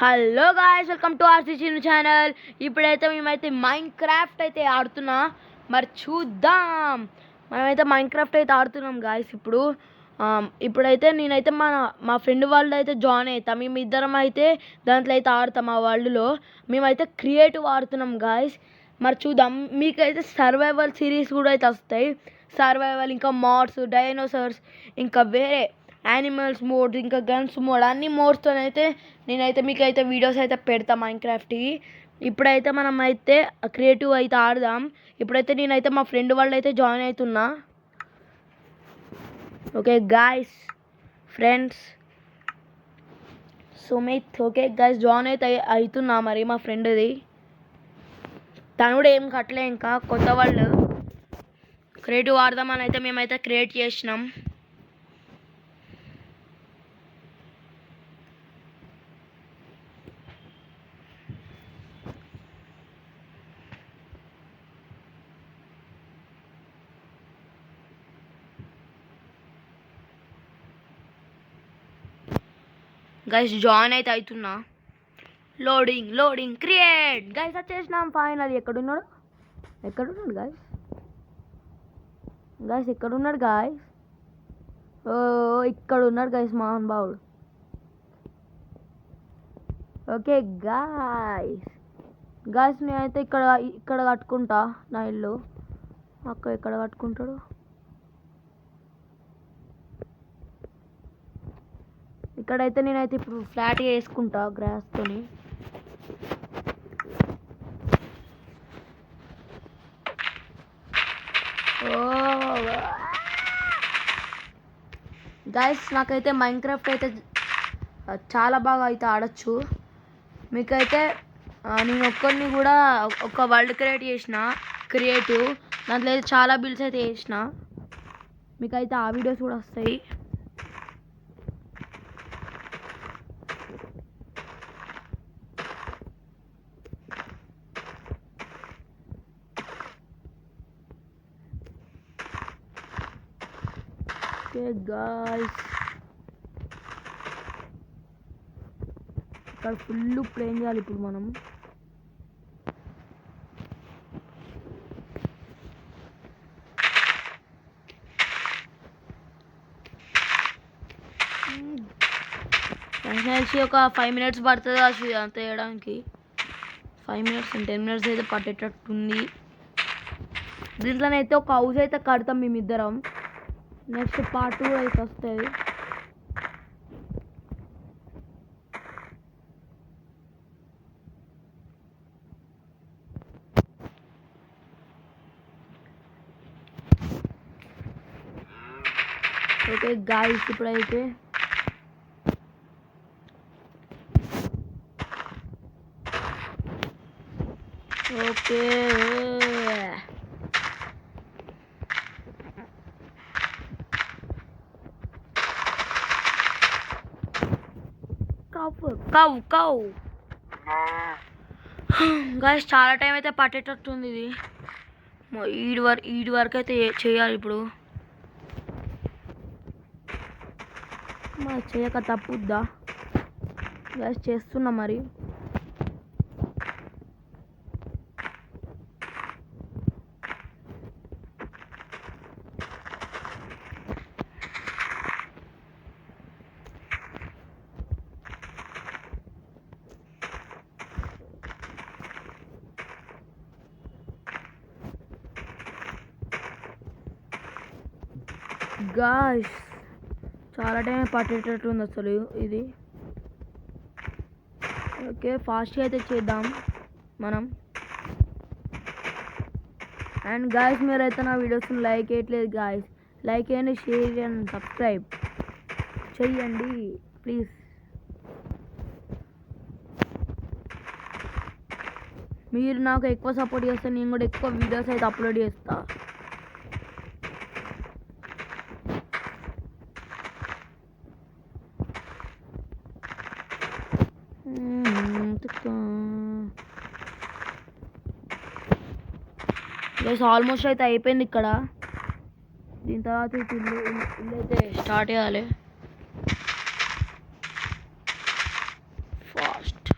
Hello guys, welcome to RCC channel. ఇప్పుడైతే మేమైతే Minecraft అయితే ఆడుతున్నా. మరి చూద్దాం. మనమైతే మైన్క్రాఫ్ట్ అయితే ఆడుతున్నాం గాయ్స్. ఇప్పుడైతే నేనైతే మా ఫ్రెండ్ వాళ్ళు అయితే జాయిన్ అవుతాం. మేము ఇద్దరం అయితే దాంట్లో అయితే ఆడతాం. ఆ వరల్డ్లో మేమైతే క్రియేటివ్ ఆడుతున్నాం గాయ్స్. మరి చూద్దాం. మీకైతే సర్వైవల్ సిరీస్ కూడా అయితే వస్తాయి. సర్వైవల్, ఇంకా మాడ్స్, డైనోసార్స్, ఇంకా వేరే యానిమల్స్ మోడ్, ఇంకా గన్స్ మోడ్, అన్ని మోడ్స్తో అయితే నేనైతే మీకైతే వీడియోస్ అయితే పెడతా మైన్క్రాఫ్ట్కి. ఇప్పుడైతే మనం అయితే క్రియేటివ్ అయితే ఆడదాం. ఇప్పుడైతే నేనైతే మా ఫ్రెండ్ వాళ్ళు అయితే జాయిన్ అవుతున్నా. Okay guys, friends, Sumit. Okay guys, join అయితే అవుతున్నా. మరి మా ఫ్రెండ్ది తను కూడా ఏం కట్టలే, ఇంకా కొత్త వాళ్ళు. క్రియేటివ్ ఆడదామని అయితే మేమైతే క్రియేట్ చేసినాం. గైస్ జాయిన్ అయితే అవుతున్నా. Loading create. గైస్ వచ్చేసినాం ఫైనల్. ఎక్కడున్నాడు గైస్? ఎక్కడున్నాడు గాయస్? ఓ, ఇక్కడ ఉన్నాడు గైస్, మోహన్ బాబుడు. ఓకే గాయస్ నేనైతే ఇక్కడ కట్టుకుంటా నా ఇల్లు. అక్క ఎక్కడ కట్టుకుంటాడు? ఇక్కడైతే నేనైతే ఇప్పుడు ఫ్లాట్ వేసుకుంటా గ్రాస్తోని. గైస్ నాకైతే మైన్క్రాఫ్ట్ అయితే చాలా బాగా అయితే ఆడచ్చు. మీకైతే నేను ఒక్కరిని కూడా ఒక వరల్డ్ క్రియేట్ చేసిన క్రియేటివ్. దాంట్లో అయితే చాలా బిల్డ్స్ అయితే చేసిన. మీకైతే ఆ వీడియోస్ కూడా వస్తాయి. ఓకే గాయ్స్, ఇక్కడ ఫుల్ ప్లే చేయాలి ఇప్పుడు మనం. తెలిసి ఒక 5 minutes పడుతుంది అంత చేయడానికి. 5 minutes and 10 minutes అయితే పట్టేటట్టుంది. దీంట్లోనైతే ఒక హౌస్ అయితే కడతాం మేమిద్దరం. నెక్స్ట్ పార్ట్ 2 అయితే వస్తుంది. ఓకే గాయ్స్, ఇప్పుడైతే ఓకే కవ్ గాయ్స్, చాలా టైం అయితే పట్టేటట్టుంది ఇది. ఈడి వరకు అయితే చేయాలి ఇప్పుడు. మరి చేయక తప్పుద్దా గాయ్స్? చేస్తున్నా మరి. గాయ్స్ చాలా టైం పట్టేటట్టుంది అసలు ఇది. ఓకే, ఫాస్ట్గా అయితే చేద్దాం మనం. అండ్ గాయ్స్, మీరైతే నా వీడియోస్ని లైక్ చేయట్లేదు గాయ్స్. లైక్ చేయండి, షేర్ చేయండి, సబ్స్క్రైబ్ చెయ్యండి ప్లీజ్. మీరు నాకు ఎక్కువ సపోర్ట్ చేస్తే నేను కూడా ఎక్కువ వీడియోస్ అయితే అప్లోడ్ చేస్తా. గైస్ ఆల్మోస్ట్ అయితే అయిపోయింది ఇక్కడ. దీని తర్వాత ఇల్లు అయితే స్టార్ట్ చేయాలి ఫాస్ట్.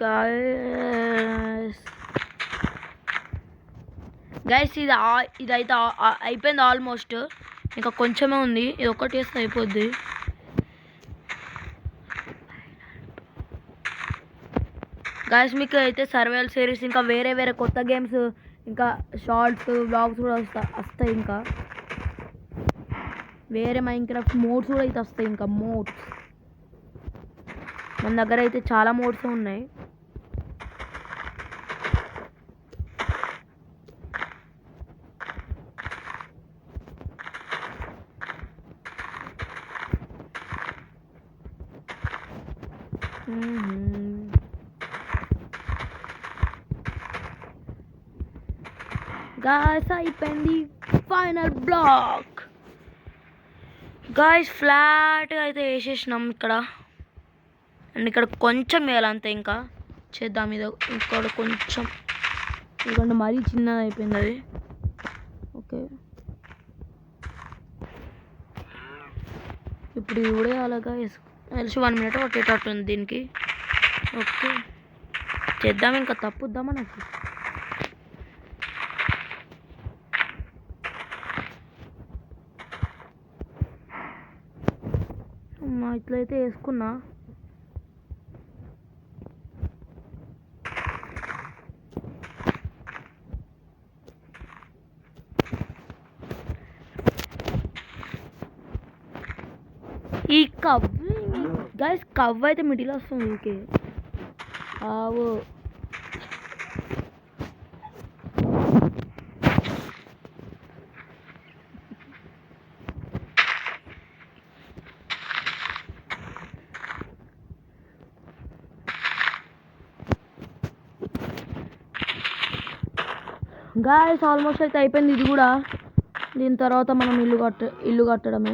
గైస్ గైస్ ఇదైతే అయిపోయింది ఆల్మోస్ట్. ఇంకా కొంచెమే ఉంది, ఇది ఒకటి వేస్తే అయిపోద్ది. గైస్ మీకు అయితే సర్వైవల్ సిరీస్ ఇంకా వేరే వేరే కొత్త గేమ్స్ ఇంకా షార్ట్స్ బ్లాగ్స్ కూడా వస్తాయి. ఇంకా వేరే మైన్క్రాఫ్ట్ మోడ్స్ కూడా అయితే వస్తాయి. ఇంకా మోడ్స్ మన దగ్గర అయితే చాలా మోడ్స్ ఉన్నాయి. గాయస్ అయిపోయింది ఫైనల్ బ్లాక్. గాయస్ ఫ్లాట్ అయితే వేసేసినాం ఇక్కడ. అండ్ ఇక్కడ కొంచెం వేయాలంతే, ఇంకా చేద్దాం. ఇది ఇక్కడ కొంచెం ఎందుకంటే మరీ చిన్నది అయిపోయింది అది. ఓకే ఇప్పుడు ఇది కూడా అలాగా కలిసి 1 minute పట్టేటట్టుంది దీనికి. ఓకే చేద్దాం, ఇంకా తప్పుద్దామా నాకు. ఇట్లయితే వేసుకున్నా. ఈ కవ్ గైస్ కవ్ అయితే మిడిల్ వస్తుంది. ఓకే ఆవు గాయస్ ఆల్మోస్ట్ అయితే అయిపోయింది ఇది కూడా. దీని తర్వాత మనం ఇల్లు కట్టడమే.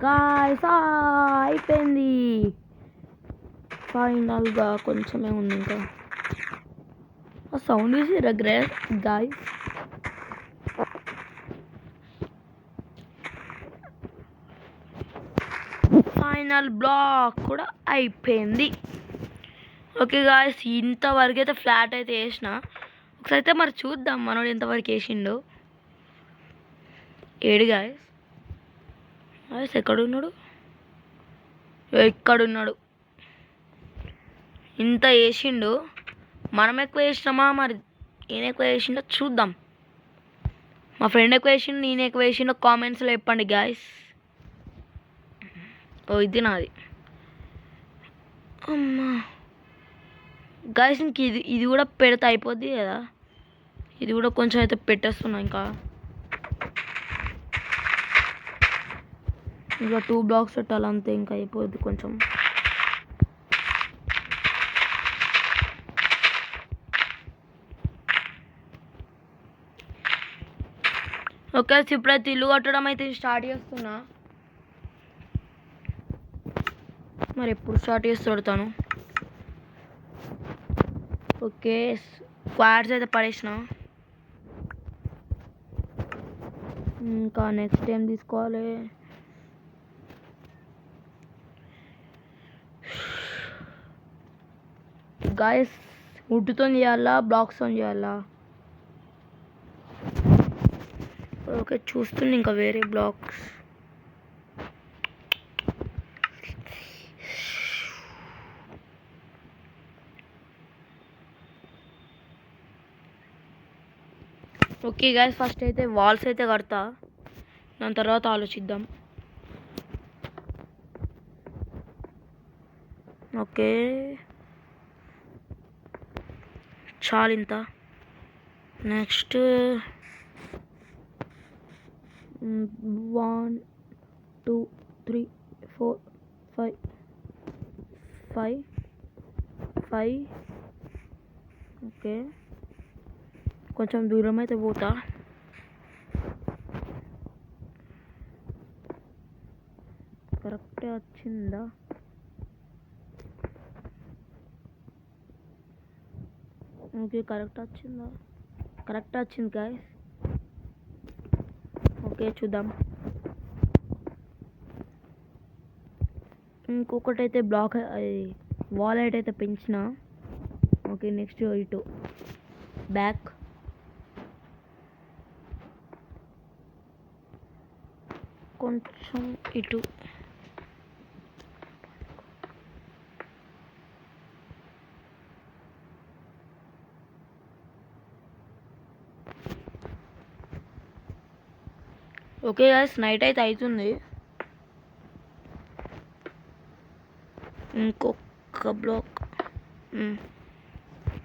గాయస్ అయిపోయింది ఫైనల్గా. కొంచెమే ఉంది ఇంకా. ఆ సౌండ్ చూసి రెగ్రెట్ గాయస్. ఫైనల్ బ్లాక్ కూడా అయిపోయింది. ఓకే గాయస్ ఇంతవరకు అయితే ఫ్లాట్ అయితే వేసిన. ఒకసారి అయితే మరి చూద్దాం మనోడు ఎంతవరకు వేసిండు. ఏడు గాయస్ ఎక్కడున్నాడు? ఎక్కడున్నాడు? ఇంత వేసిండు. మనం ఎక్కువ వేసినామా మరి ఈయన ఎక్కువ వేసిండో చూద్దాం. మా ఫ్రెండ్ ఎక్కువ వేసిండు నేను ఎక్కువ వేసిండో కామెంట్స్లో చెప్పండి గాయస్. ఓ ఇది నాది. అమ్మా గాయస్ ఇంక ఇది కూడా పెడితే అయిపోద్ది కదా. ఇది కూడా కొంచెం అయితే పెట్టేస్తున్నా. ఇంకా 2 blocks పెట్టాలి అంతే, ఇంకా అయిపోద్ది కొంచెం. ఓకే ఇప్పుడైతే ఇల్లు కట్టడం అయితే స్టార్ట్ చేస్తున్నా. మరి ఎప్పుడు స్టార్ట్ చేస్తాడు తను. ఓకే క్వాడ్స్ అయితే పడేసిన. ఇంకా నెక్స్ట్ ఏం తీసుకోవాలి? గాయస్ వుడ్తో చేయాలా బ్లాక్స్తో చేయాలా? ఓకే చూస్తుంది ఇంకా వేరే బ్లాక్స్. ఓకే గాయస్ ఫస్ట్ అయితే వాల్స్ అయితే కడతా, దాని తర్వాత ఆలోచిద్దాం. ఓకే చాలు ఇంత. నెక్స్ట్ 1 2 3 4 5 ఓకే కొంచెం దూరం అయితే పోతా. కరెక్టే వచ్చిందా? ఓకే, కరెక్ట్ వచ్చిందా? కరెక్ట్ వచ్చింది గాయస్. ఓకే, చూద్దాం. ఇంకొకటి అయితే బ్లాక్ వాల్ హైట్ అయితే పెంచిన. ఓకే, నెక్స్ట్ ఇటు బ్యాక్. కొంచెం ఇటు. ఓకే గాయస్, నైట్ అయితే అవుతుంది. ఇంకొక బ్లాక్.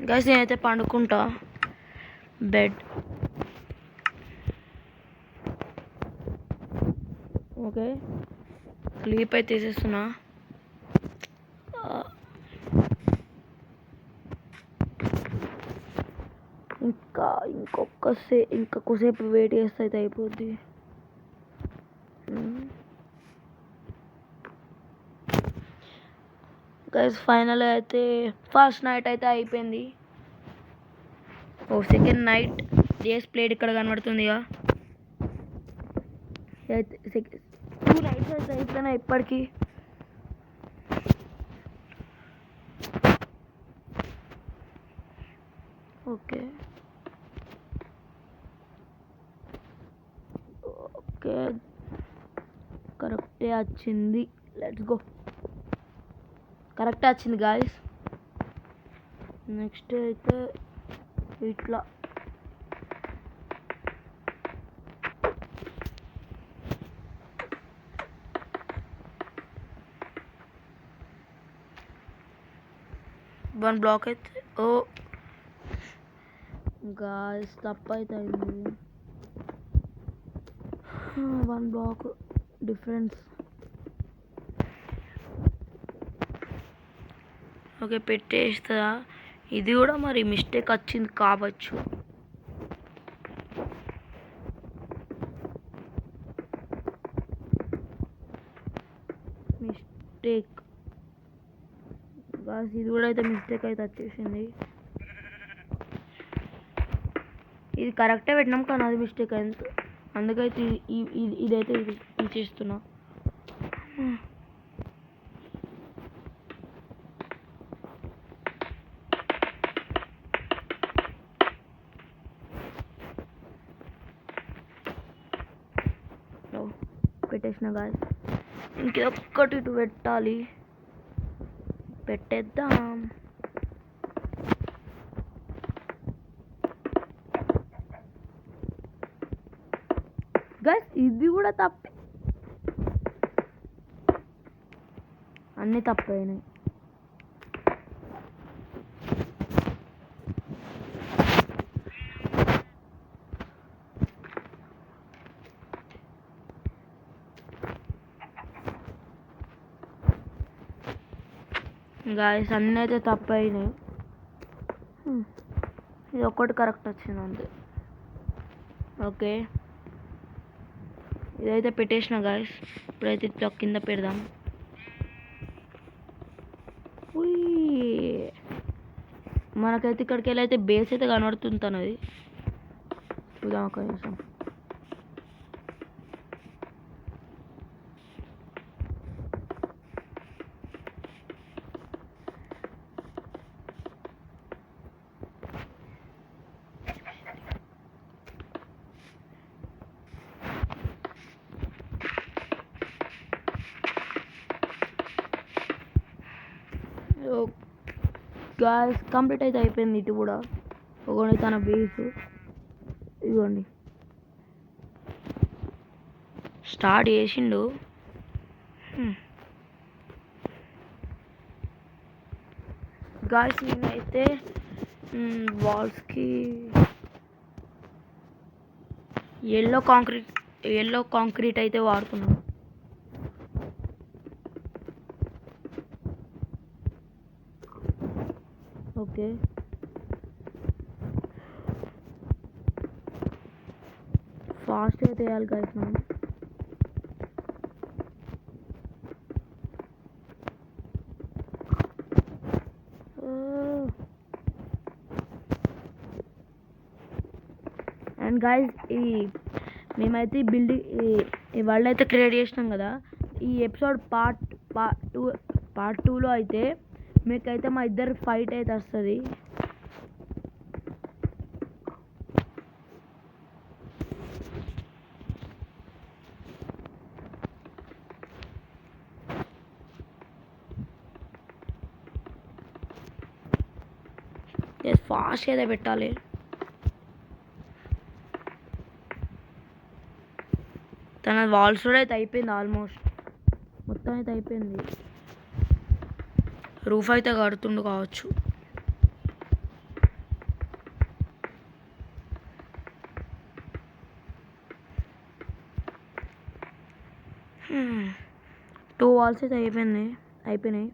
గాయస్, నేనైతే పండుకుంటా. బెడ్. ఓకే, స్లీప్ అయితే తీసేస్తున్నా. ఇంకొకసేపు వెయిట్ చేస్తే అయితే అయిపోద్ది. గైస్, ఫైనల్ అయితే ఫస్ట్ నైట్ అయితే అయిపోయింది. సెకండ్ నైట్ డేస్ ప్లేట్ ఇక్కడ కనబడుతుందిగా. 2 నైట్స్ అయితే అయిపోయినాయి ఇప్పటికీ. ఓకే ఓకే, కరెక్టే వచ్చింది. Let's go. కరెక్టే వచ్చింది గాయస్. నెక్స్ట్ అయితే ఇట్లా. వన్ బ్లాక్ అయితే గాయస్ తప్పు అయితే అయింది. 1 బ్లాక్ డిఫరెన్స్. ఓకే, పెట్టేస్తా. ఇది కూడా మరి మిస్టేక్ వచ్చింది కావచ్చు. మిస్టేక్ గాయస్, ఇది కూడా అయితే మిస్టేక్ అయితే వచ్చేసింది. ఇది కరెక్టే పెట్టినాం కానీ అది మిస్టేక్ అయింది. అందుకైతే ఇదైతే ఇది తీసేస్తున్నా. పెట్టేసిన గాయస్. ఇంకొక్కటి ఇటు పెట్టాలి. పెట్టేద్దాం. గైస్, ఇది కూడా తప్పే. అన్నీ తప్పైనాయి. గాయస్, అన్నీ అయితే తప్పైనాయి. ఇది ఒక్కటి కరెక్ట్ వచ్చింది అంతే. ఓకే, ఇదైతే పెట్టేసిన గాయస్. ఇప్పుడైతే ఇట్లా కింద పెడదాం. మనకైతే ఇక్కడికి వెళ్ళి అయితే బేస్ అయితే కనబడుతుంది తనది. చూద్దాం ఒక నిమిషం. గాయస్, కంప్లీట్ అయితే అయిపోయింది. ఇటు కూడా ఒకటి తన బేస్. ఇదిగోండి, స్టార్ట్ చేసిండు. గాయస్, నేనైతే వాల్స్కి ఎల్లో కాంక్రీట్ అయితే వాడుతున్నాను. ఓకే, ఫాస్ట్ అయితే వేయాలి గాయస్ మనం. అండ్ గైస్ మేమైతే ఈ బిల్డింగ్ ఈ వరల్డ్ అయితే క్రియేట్ చేసినాం కదా. ఈ ఎపిసోడ్ పార్ట్ 2లో అయితే మీకైతే మా ఇద్దరు ఫైట్ అయితే వస్తుంది. ఫాస్ట్ అయితే పెట్టాలి. తన వాల్స్ కూడా అయితే అయిపోయింది, ఆల్మోస్ట్ మొత్తం అయితే అయిపోయింది. రూఫ్ అయితే కడుతుండు కావచ్చు. టూ వాల్స్ అయితే అయిపోయినాయి.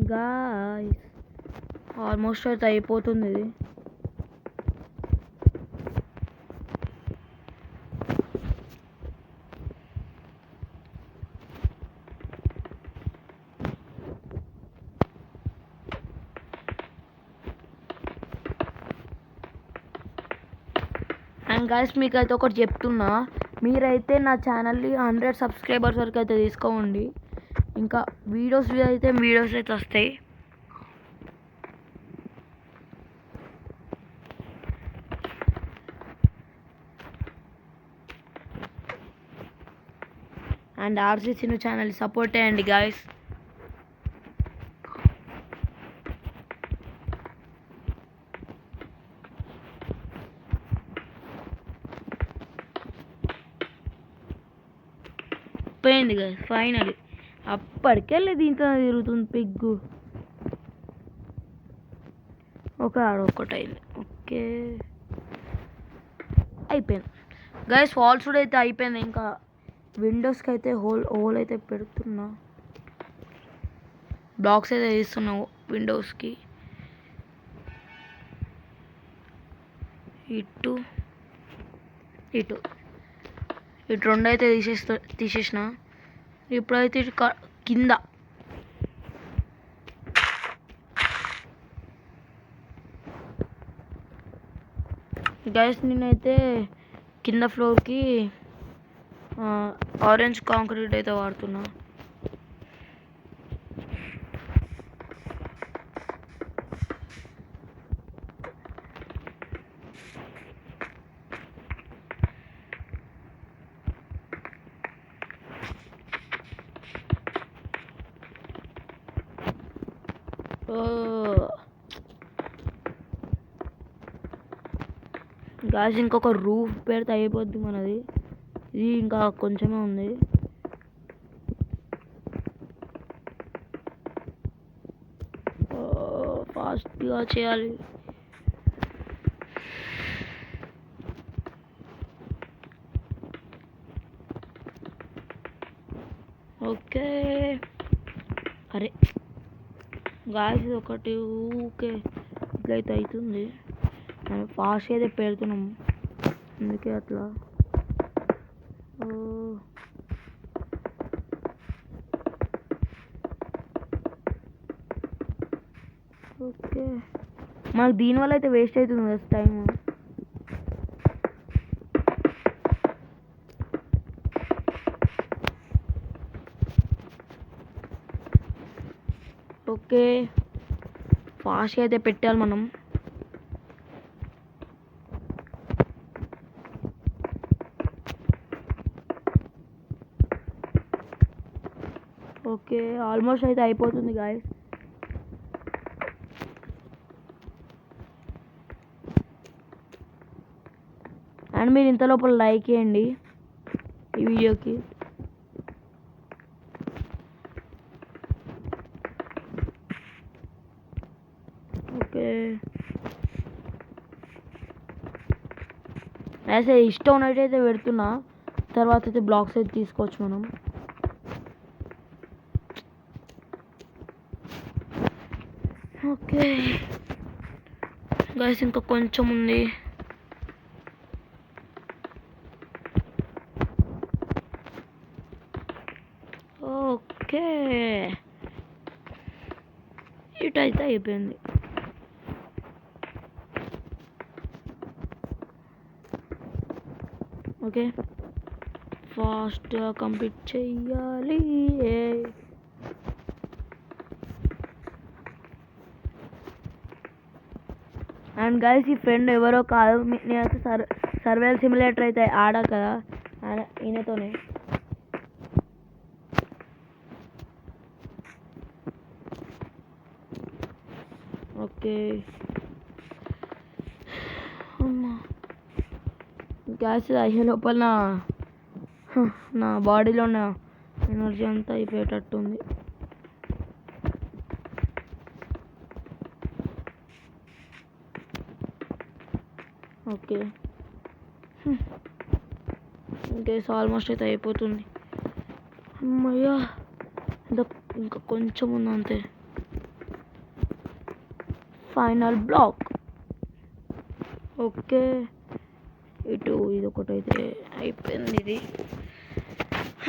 గాయ్స్ ఆల్మోస్ట్ అయితే అయిపోతుంది ఇది. అండ్ గైస్ మీకైతే ఒకటి చెప్తున్నా, మీరైతే నా ఛానల్ని 100 సబ్స్క్రైబర్స్ వరకు అయితే తీసుకోండి. ఇంకా వీడియోస్ అయితే వస్తాయి. And RC Chinnu channel support చేయండి గాయస్. పోయింది కదా ఫైనల్. అప్పటికెళ్ళి దీంతో తిరుగుతుంది పిగ్గు. ఒకటి అయింది. ఓకే అయిపోయింది గైస్. వాల్స్ కూడా అయితే అయిపోయింది. ఇంకా విండోస్కి అయితే హోల్ అయితే పెడుతున్నా. బ్లాక్స్ అయితే తీస్తున్నా విండోస్కి. ఇటు రెండు అయితే తీసేసిన. ఇప్పుడైతే కింద గైస్ నేనైతే కింద ఫ్లోర్కి ఆరెంజ్ కాంక్రీట్ అయితే వాడుతున్నా. గాయస్ ఇంకొక రూఫ్ పెడితే అయిపోద్ది మనది. ఇది ఇంకా కొంచెమే ఉంది. ఫాస్ట్గా చేయాలి. ఓకే అరే గాయస్ ఒకటి ఊకే ఇట్లయితే అవుతుంది. మనం ఫాస్ట్ అయితే పెడుతున్నాం అందుకే అట్లా. ఓకే మనకు దీనివల్ల అయితే వేస్ట్ అవుతుంది కదా టైం. ఓకే ఫాస్ట్గా అయితే పెట్టాలి మనం. ఓకే ఆల్మోస్ట్ అయితే అయిపోతుంది గాయస్. అండ్ మీరు ఇంత లోపల లైక్ చేయండి ఈ వీడియోకి. ఓకే అయితే ఇష్టం ఉన్నట్టయితే పెడుతున్నా, తర్వాత అయితే బ్లాక్స్ అయితే తీసుకోవచ్చు మనం. ఓకే గైస్, ఇంకా కొంచెం ఉంది. ఓకే ఇటు అయితే అయిపోయింది. ఓకే ఫాస్ట్గా కంప్లీట్ చెయ్యాలి. అండ్ గైస్, ఈ ఫ్రెండ్ ఎవరో కాదు, నేనైతే సర్వేల్ సిమ్యులేటర్ అయితే ఆడా కదా ఈయనతోనే. ఓకే అమ్మా గ్యాస్ అయ్యే లోపల నా బాడీలో ఉన్న ఎనర్జీ అంతా అయిపోయేటట్టుంది. ఓకే ఇంకేస్ ఆల్మోస్ట్ అయితే అయిపోతుంది. అమ్మయ్యా, ఇంకా కొంచెం ఉంది అంతే. Final black. ఓకే ఇటు ఇది ఒకటైతే అయిపోయింది. ఇది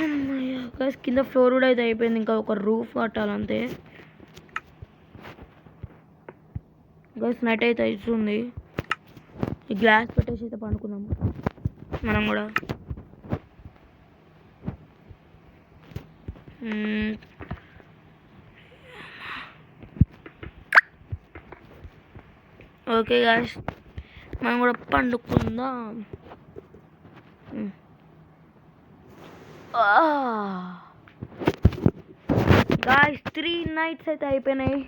అమ్మయ్యా గైస్, కింద ఫ్లోర్ కూడా అయితే అయిపోయింది. ఇంకా ఒక రూఫ్ కట్టాలంతే. గైస్ నైట్ అయితే అవుతుంది. ఈ గ్లాస్ పెట్టేసి అయితే పండుకుందాము మనం కూడా. ఓకే గాయ్స్, మనం కూడా పండుకుందాం. గాయ్స్ 3 నైట్స్ అయితే అయిపోయినాయి.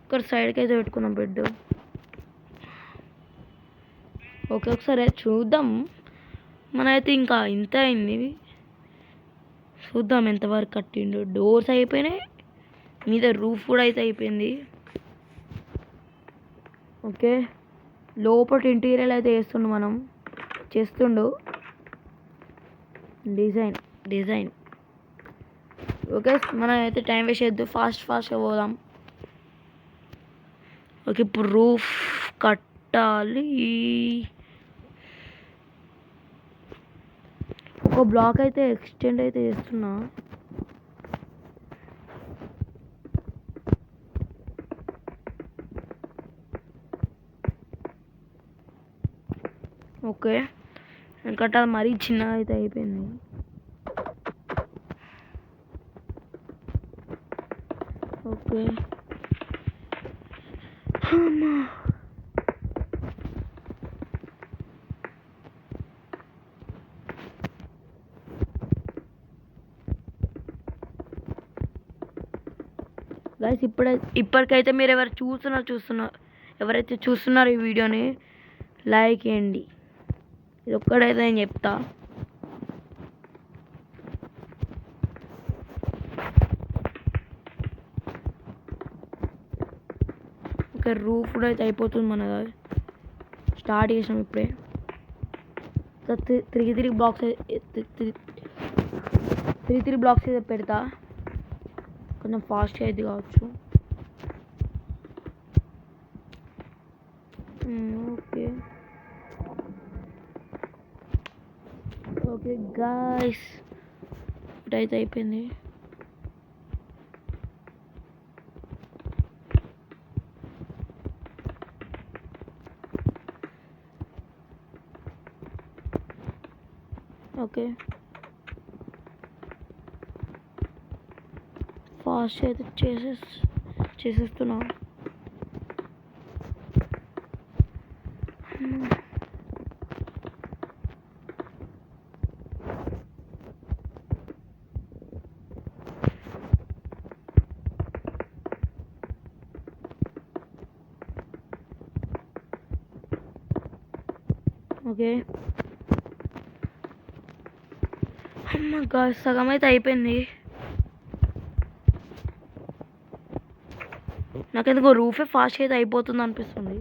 ఇక్కడ సైడ్కి అయితే పెట్టుకున్నాం బెడ్. ఓకే ఒకసారి చూద్దాం. మనైతే ఇంకా ఇంత అయింది, చూద్దాం ఎంతవరకు కట్టిండు. డోర్స్ అయిపోయినాయి, మీద రూఫ్ కూడా అయితే అయిపోయింది. ఓకే లోపల ఇంటీరియర్ అయితే చేస్తుండు డిజైన్. ఓకే మనం అయితే టైం వేస్ట్ చేయొద్దు, ఫాస్ట్గా పోదాం. ఓకే ఇప్పుడు రూఫ్ కట్టాలి. ఒక బ్లాక్ అయితే ఎక్స్టెండ్ అయితే చేస్తున్నా. ఓకే ఎందుకంటే అది మరీ చిన్నగా అయితే అయిపోయింది. ఓకే గైస్, ఇప్పటికైతే మీరు ఎవరైతే చూస్తున్నారో ఈ వీడియోని లైక్ చేయండి. ఇది ఒక్కడైతే నేను చెప్తా. ఓకే రూఫ్ కూడా అయితే అయిపోతుంది మనది. స్టార్ట్ చేసాం ఇప్పుడే. 3 బ్లాక్స్ అయితే పెడతా, కొంచెం ఫాస్ట్గా అయితే కావచ్చు. ఓకే గాయ్స్, ఇటైతే అయిపోయింది. ఓకే ఫాస్ట్ అయితే చేసేస్తున్నా. ఓకే అమ్మ సగం అయితే అయిపోయింది. నాకెందుకో రూఫే ఫాస్ట్ అయితే అయిపోతుంది అనిపిస్తుంది.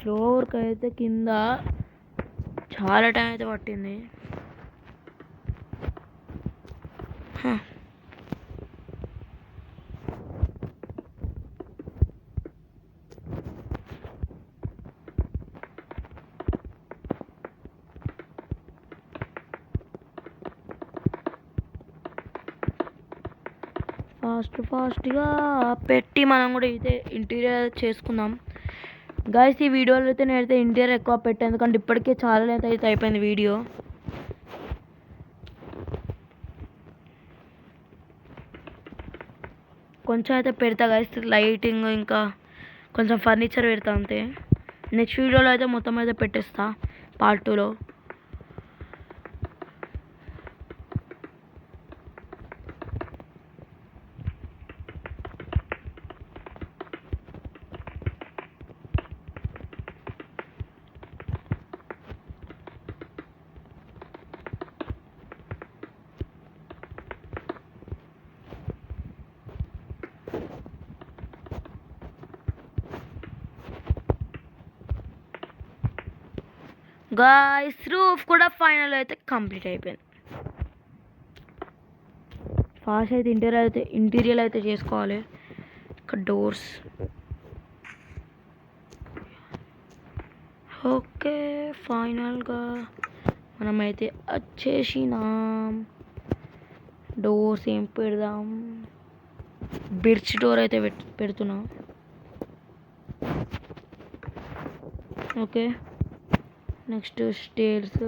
ఫ్లోర్కి అయితే కింద చాలా టైం అయితే పట్టింది. ఫాస్ట్గా పెట్టి మనం కూడా అయితే ఇంటీరియర్ చేసుకుందాం గైస్. ఈ వీడియోలో అయితే నేనైతే ఇంటీరియర్ ఎక్కువ పెట్టాను, ఎందుకంటే ఇప్పటికే చాలా లెంత్ అయితే అయిపోయింది వీడియో. కొంచెం అయితే పెడతా గైస్, లైటింగ్ ఇంకా కొంచెం ఫర్నిచర్ పెడతా అంతే. నెక్స్ట్ వీడియోలో అయితే మొత్తం అయితే పెట్టేస్తా పార్ట్ 2లో. గాయ్స్ రూఫ్ కూడా ఫైనల్ అయితే కంప్లీట్ అయిపోయింది. ఫాస్ట్ అయితే ఇంటీరియర్ అయితే చేసుకోవాలి. ఇక్కడ డోర్స్ ఓకే. ఫైనల్గా మనమైతే వచ్చేసినాం. డోర్స్ ఏం పెడదాం, బిర్చ్ డోర్ అయితే పెడుతున్నాం. Okay, next stairs,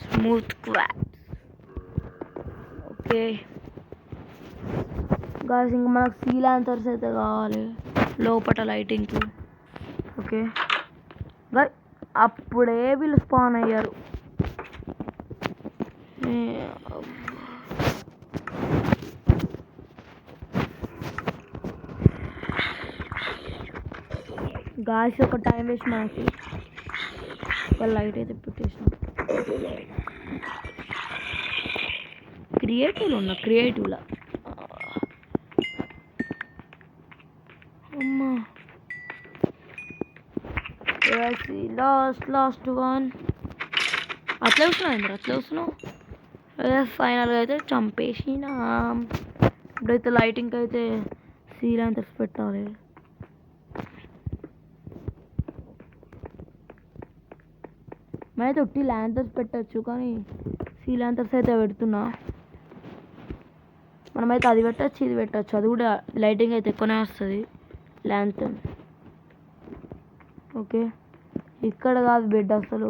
smooth quartz. Okay guys, ఇంకా మనకు సీ ల్యాంతర్స్ అయితే కావాలి లోపల లైటింగ్కి. ఓకే గాయ్స్, అప్పుడే వీళ్ళు స్పాన్ అయ్యారు. గాయ్స్ ఒక టైం వేస్ట్ మనకి. లైట్ అయితే పెట్టేసిన. క్రియేటివ్లా అమ్మా. Last one. అట్లా వస్తున్నావు. ఫైనల్గా అయితే చంపేసినాం. ఇప్పుడైతే లైటింగ్కి అయితే సీ ల్యాంతర్స్ పెట్టాలి. మనమైతే ఉట్టి ల్యాంతర్స్ పెట్టచ్చు, కానీ సీ ల్యాంతర్స్ అయితే పెడుతున్నా. మనమైతే అది పెట్టచ్చు, ఇది పెట్టచ్చు. అది కూడా లైటింగ్ అయితే ఎక్కువనే వస్తుంది ల్యాంతర్న్. ఓకే, ఇక్కడ కాదు బెడ్ అసలు,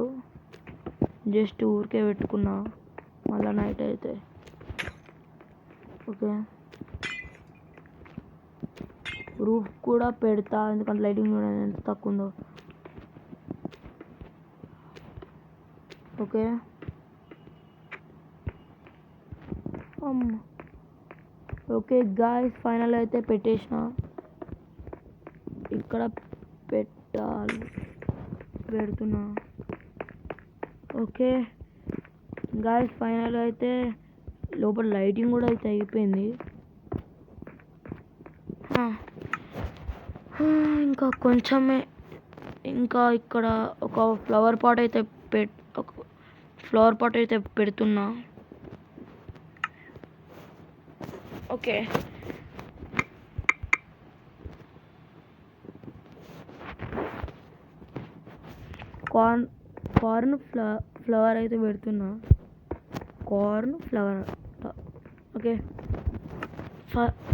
జస్ట్ ఊరికే పెట్టుకున్నా మళ్ళీ నైట్ అయితే. ఓకే, రూఫ్ కూడా పెడతా, ఎందుకంటే లైటింగ్ కూడా ఎంత తక్కువ ఉందో. ఓకే ఓకే గాయ్స్, ఫైనల్ అయితే పెట్టేసిన. ఇక్కడ పెడుతున్నా. ఓకే గాయ్స్, ఫైనల్ అయితే లోపల లైటింగ్ కూడా అయితే అయిపోయింది. ఇంకా కొంచెమే. ఇంకా ఇక్కడ ఒక ఫ్లవర్ పాట్ అయితే పెడుతున్నా. ఓకే, కార్న్ ఫ్లవర్ అయితే పెడుతున్నా. Cornflower. Okay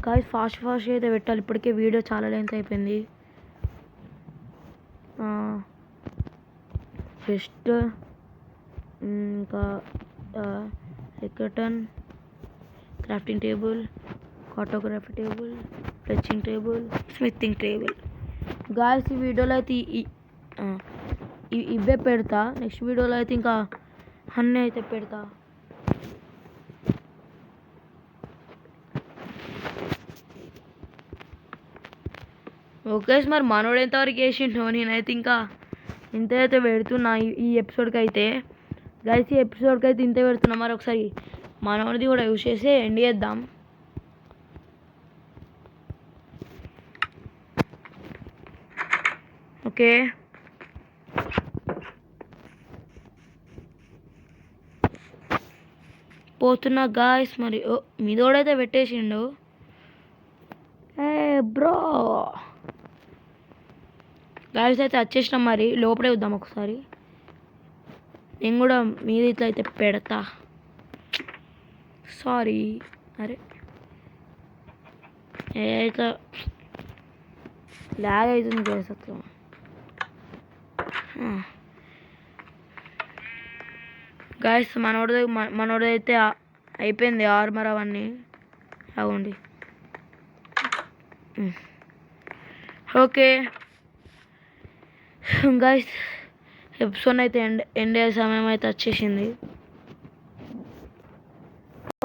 guys, fast అయితే పెట్టాలి, ఇప్పటికే వీడియో చాలా లెంత్ అయిపోయింది. జస్ట్ ఇంకా సెక్రటన్, crafting table, cartography table, fletching table, smithing table. Guys, ఈ వీడియోలో అయితే ఇవే పెడతా. నెక్స్ట్ వీడియోలో అయితే ఇంకా అన్నీ అయితే పెడతా. ఓకే, మరి మనోడు ఎంతవరకు వేసిండో, నేనైతే ఇంకా ఇంత అయితే పెడుతున్నా ఈ ఎపిసోడ్కి అయితే. గైస్, ఈ ఎపిసోడ్కి అయితే ఇంతే పెడుతున్నా. మరి ఒకసారి మనోడిది కూడా యూజ్ చేసి ఎండ్ చేద్దాం. ఓకే పోతున్నా గాయస్. మరి మీదోడైతే పెట్టేసిండు. ఏ బ్రో గాయస్ అయితే వచ్చేసినాం. మరి లోపలే వద్దాం ఒకసారి. నేను కూడా మీద ఇట్లా అయితే పెడతా. సారీ. అరే ఇట్లా లాగ్ అవుతుంది గాయస్ అట్లా. గాయస్ మనోడైతే అయిపోయింది ఆర్మర్ అవన్నీ. అవ్వండి. ఓకే గాయస్ ఎపిసోడ్ అయితే ఎండ్ అయ్యే సమయం అయితే వచ్చేసింది.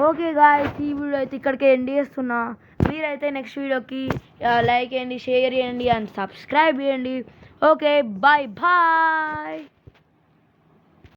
ఓకే గాయస్ ఈ వీడియో అయితే ఇక్కడికే ఎండ్ చేస్తున్నా. మీరైతే నెక్స్ట్ వీడియోకి లైక్ చేయండి, షేర్ చేయండి అండ్ సబ్స్క్రైబ్ చేయండి. Okay bye bye.